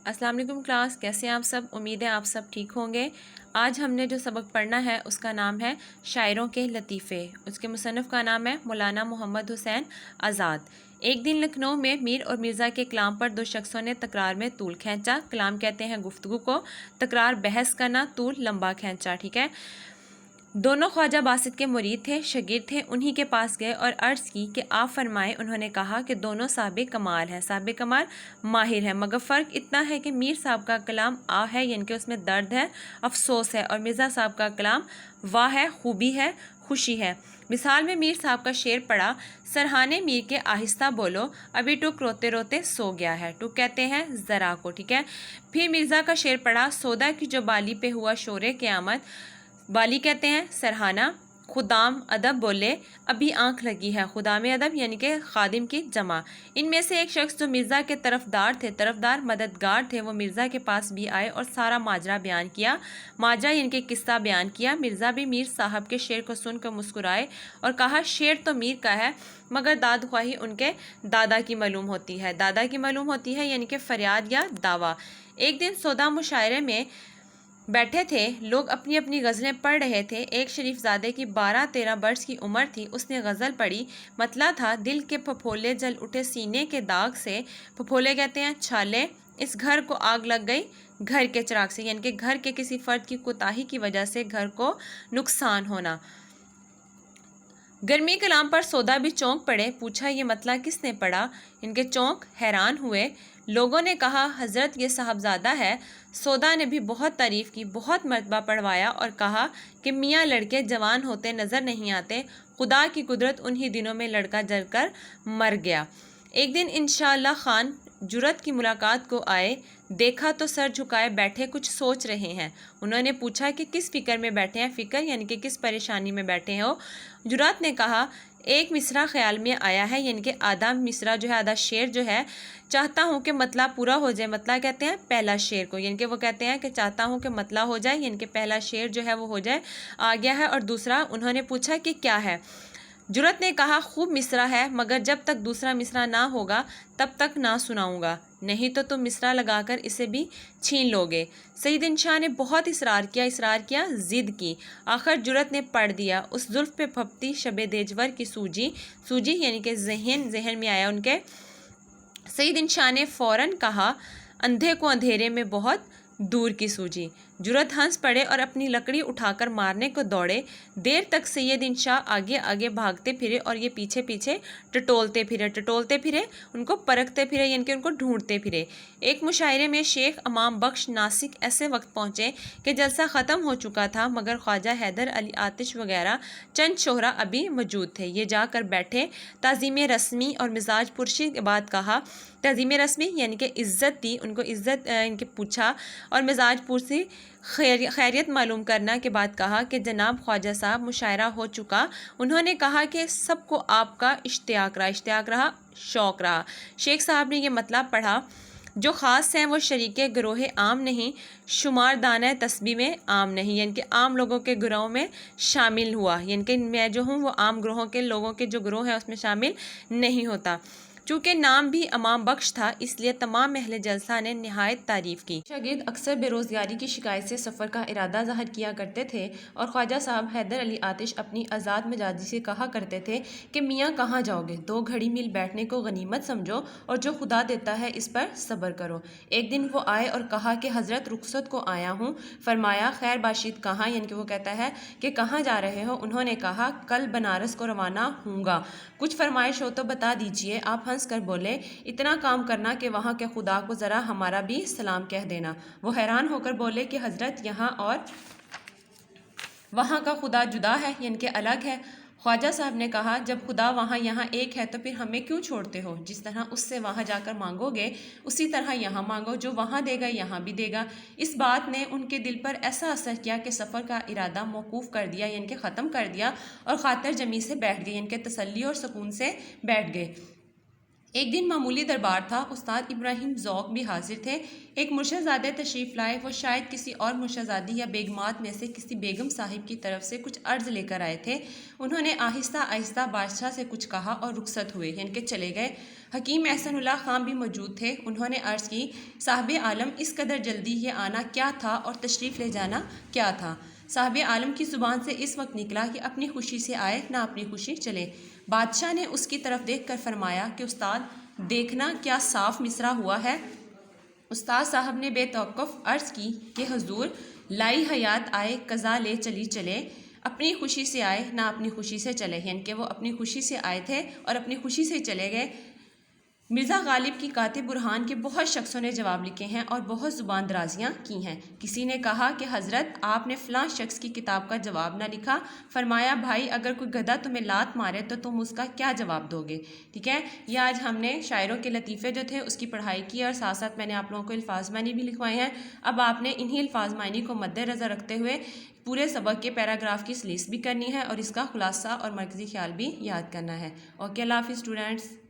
السلام علیکم کلاس، کیسے ہیں آپ سب؟ امید ہے آپ سب ٹھیک ہوں گے۔ آج ہم نے جو سبق پڑھنا ہے اس کا نام ہے شاعروں کے لطیفے۔ اس کے مصنف کا نام ہے مولانا محمد حسین آزاد۔ ایک دن لکھنؤ میں میر اور مرزا کے کلام پر دو شخصوں نے تکرار میں طول کھینچا۔ کلام کہتے ہیں گفتگو کو، تکرار بحث کرنا، طول لمبا کھینچا، ٹھیک ہے۔ دونوں خواجہ باسط کے مرید تھے، شاگرد تھے۔ انہی کے پاس گئے اور عرض کی کہ آپ فرمائیں۔ انہوں نے کہا کہ دونوں صاحب کمال ہیں، صاحب کمال ماہر ہیں، مگر فرق اتنا ہے کہ میر صاحب کا کلام آ ہے، یعنی کہ اس میں درد ہے، افسوس ہے، اور مرزا صاحب کا کلام واہ ہے، خوبی ہے، خوشی ہے۔ مثال میں میر صاحب کا شعر پڑھا: سرہانے میر کے آہستہ بولو، ابھی ٹک روتے روتے سو گیا ہے۔ ٹک کہتے ہیں ذرا کو، ٹھیک ہے۔ پھر مرزا کا شعر پڑھا: سودا کی جو بالی پہ ہوا شور قیامت۔ بالی کہتے ہیں سرہانہ۔ خدام ادب بولے، ابھی آنکھ لگی ہے۔ خدام ادب یعنی کہ خادم کی جمع۔ ان میں سے ایک شخص جو مرزا کے طرفدار مددگار تھے، وہ مرزا کے پاس بھی آئے اور سارا ماجرا بیان کیا۔ ماجرا یعنی کہ قصہ بیان کیا۔ مرزا بھی میر صاحب کے شعر کو سن کر مسکرائے اور کہا شعر تو میر کا ہے، مگر داد خواہی ان کے دادا کی معلوم ہوتی ہے۔ دادا کی معلوم ہوتی ہے یعنی کہ فریاد یا دعویٰ۔ ایک دن سودا مشاعرے میں بیٹھے تھے، لوگ اپنی اپنی غزلیں پڑھ رہے تھے۔ ایک شریف زادے کی 12-13 برس کی عمر تھی۔ اس نے غزل پڑھی، مطلع تھا: دل کے پھپھولے جل اٹھے سینے کے داغ سے۔ پھپھولے کہتے ہیں چھالے۔ اس گھر کو آگ لگ گئی گھر کے چراغ سے، یعنی کہ گھر کے کسی فرد کی کوتاہی کی وجہ سے گھر کو نقصان ہونا۔ گرمی کلام پر سودا بھی چونک پڑے، پوچھا یہ مطلع کس نے پڑھا؟ ان کے چونک حیران ہوئے۔ لوگوں نے کہا حضرت یہ صاحبزادہ ہے۔ سودا نے بھی بہت تعریف کی، بہت مرتبہ پڑھوایا اور کہا کہ میاں لڑکے جوان ہوتے نظر نہیں آتے، خدا کی قدرت انہی دنوں میں لڑکا جل کر مر گیا۔ ایک دن انشاءاللہ خان جرات کی ملاقات کو آئے، دیکھا تو سر جھکائے بیٹھے کچھ سوچ رہے ہیں۔ انہوں نے پوچھا کہ کس فکر میں بیٹھے ہیں؟ فکر یعنی کہ کس پریشانی میں بیٹھے ہو؟ جرات نے کہا ایک مصرع خیال میں آیا ہے، یعنی کہ آدھا مصرع جو ہے، آدھا شعر جو ہے، چاہتا ہوں کہ مطلع پورا ہو جائے۔ مطلع کہتے ہیں پہلا شعر کو، یعنی کہ وہ کہتے ہیں کہ چاہتا ہوں کہ مطلع ہو جائے، یعنی کہ پہلا شعر جو ہے وہ ہو جائے، آ گیا ہے۔ اور دوسرا انہوں نے پوچھا کہ کیا ہے؟ جرات نے کہا خوب مصرع ہے، مگر جب تک دوسرا مصرع نہ ہوگا تب تک نہ سناؤں گا، نہیں تو تم مصرع لگا کر اسے بھی چھین لو گے۔ سعید شاہ نے بہت اصرار کیا، ضد کی۔ آخر جرات نے پڑھ دیا: اس زلف پہ پھپتی شب دیجور کی سوجی۔ سوجی یعنی کہ ذہن میں آیا ان کے۔ سعید شاہ نے فوراً کہا اندھے کو اندھیرے میں بہت دور کی سوجی۔ جرات ہنس پڑے اور اپنی لکڑی اٹھا کر مارنے کو دوڑے۔ دیر تک سعید شاہ آگے آگے بھاگتے پھرے اور یہ پیچھے پیچھے ٹٹولتے پھرے، ان کو پرکھتے پھرے، یعنی کہ ان کو ڈھونڈتے پھرے۔ ایک مشاعرے میں شیخ امام بخش ناسک ایسے وقت پہنچے کہ جلسہ ختم ہو چکا تھا، مگر خواجہ حیدر علی آتش وغیرہ چند شہرا ابھی موجود تھے۔ یہ جا کر بیٹھے، تعظیم رسمی اور مزاج پرسی کے بعد کہا، تعظیم رسمی یعنی کہ عزت دی، ان کو عزت ان کے پوچھا، اور مزاج پرسی خیریت معلوم کرنا کے بعد کہا کہ جناب خواجہ صاحب مشاعرہ ہو چکا۔ انہوں نے کہا کہ سب کو آپ کا اشتیاق رہا، شوق رہا۔ شیخ صاحب نے یہ مطلب پڑھا: جو خاص ہیں وہ شریک گروہ عام نہیں، شمار دانہ تسبیح میں عام نہیں، یعنی کہ عام لوگوں کے گروہ میں شامل ہوا، یعنی کہ میں جو ہوں وہ عام گروہوں کے لوگوں کے جو گروہ ہیں اس میں شامل نہیں ہوتا۔ چونکہ نام بھی امام بخش تھا، اس لیے تمام اہل جلسہ نے نہایت تعریف کی۔ شاگرد اکثر بے روزگاری کی شکایت سے سفر کا ارادہ ظاہر کیا کرتے تھے، اور خواجہ صاحب حیدر علی آتش اپنی آزاد مزاجی سے کہا کرتے تھے کہ میاں کہاں جاؤ گے؟ 2 گھڑی مل بیٹھنے کو غنیمت سمجھو، اور جو خدا دیتا ہے اس پر صبر کرو۔ ایک دن وہ آئے اور کہا کہ حضرت رخصت کو آیا ہوں۔ فرمایا خیر باشید کہاں؟ یعنی کہ وہ کہتا ہے کہ کہاں جا رہے ہو؟ انہوں نے کہا کل بنارس کو روانہ ہوں گا، کچھ فرمائش ہو تو بتا دیجیے۔ آپ ہنس کر بولے اتنا کام کرنا کہ وہاں کے خدا کو ذرا ہمارا بھی سلام کہہ دینا۔ وہ حیران ہو کر بولے کہ حضرت یہاں اور وہاں کا خدا جدا ہے، یعنی کہ الگ ہے۔ خواجہ صاحب نے کہا جب خدا وہاں یہاں ایک ہے تو پھر ہمیں کیوں چھوڑتے ہو؟ جس طرح اس سے وہاں جا کر مانگو گے اسی طرح یہاں مانگو، جو وہاں دے گا یہاں بھی دے گا۔ اس بات نے ان کے دل پر ایسا اثر کیا کہ سفر کا ارادہ موقوف کر دیا، یعنی کہ ختم کر دیا، اور خاطر جمی سے بیٹھ گئے، یعنی کہ تسلی اور سکون سے بیٹھ گئے۔ ایک دن معمولی دربار تھا۔ استاد ابراہیم ذوق بھی حاضر تھے۔ ایک مرشدزادے تشریف لائے۔ وہ شاید کسی اور مرشدزادی یا بیگمات میں سے کسی بیگم صاحب کی طرف سے کچھ عرض لے کر آئے تھے۔ انہوں نے آہستہ آہستہ بادشاہ سے کچھ کہا اور رخصت ہوئے، یعنی کہ چلے گئے۔ حکیم احسن اللہ خان بھی موجود تھے۔ انہوں نے عرض کی، صاحب عالم، اس قدر جلدی یہ آنا کیا تھا اور تشریف لے جانا کیا تھا؟ صاحب عالم کی زبان سے اس وقت نکلا کہ اپنی خوشی سے آئے، نہ اپنی خوشی چلے۔ بادشاہ نے اس کی طرف دیکھ کر فرمایا کہ استاد، دیکھنا کیا صاف مصرع ہوا ہے۔ استاد صاحب نے بے توقف عرض کی کہ حضور، لائی حیات آئے، قضا لے چلی چلے، اپنی خوشی سے آئے، نہ اپنی خوشی سے چلے، یعنی کہ وہ اپنی خوشی سے آئے تھے اور اپنی خوشی سے چلے گئے۔ مرزا غالب کی کاتب برہان کے بہت شخصوں نے جواب لکھے ہیں اور بہت زبان درازیاں کی ہیں۔ کسی نے کہا کہ حضرت، آپ نے فلاں شخص کی کتاب کا جواب نہ لکھا۔ فرمایا، بھائی، اگر کوئی گدھا تمہیں لات مارے تو تم اس کا کیا جواب دو گے؟ ٹھیک ہے، یہ آج ہم نے شاعروں کے لطیفے جو تھے اس کی پڑھائی کی، اور ساتھ ساتھ میں نے آپ لوگوں کو الفاظ معنی بھی لکھوائے ہیں۔ اب آپ نے انہی الفاظ معنی کو مد نظر رکھتے ہوئے پورے سبق کے پیراگراف کی سلیس بھی کرنی ہے اور اس کا خلاصہ اور مرکزی خیال بھی یاد کرنا ہے۔ اوکے، اللہ حافظ اسٹوڈنٹس۔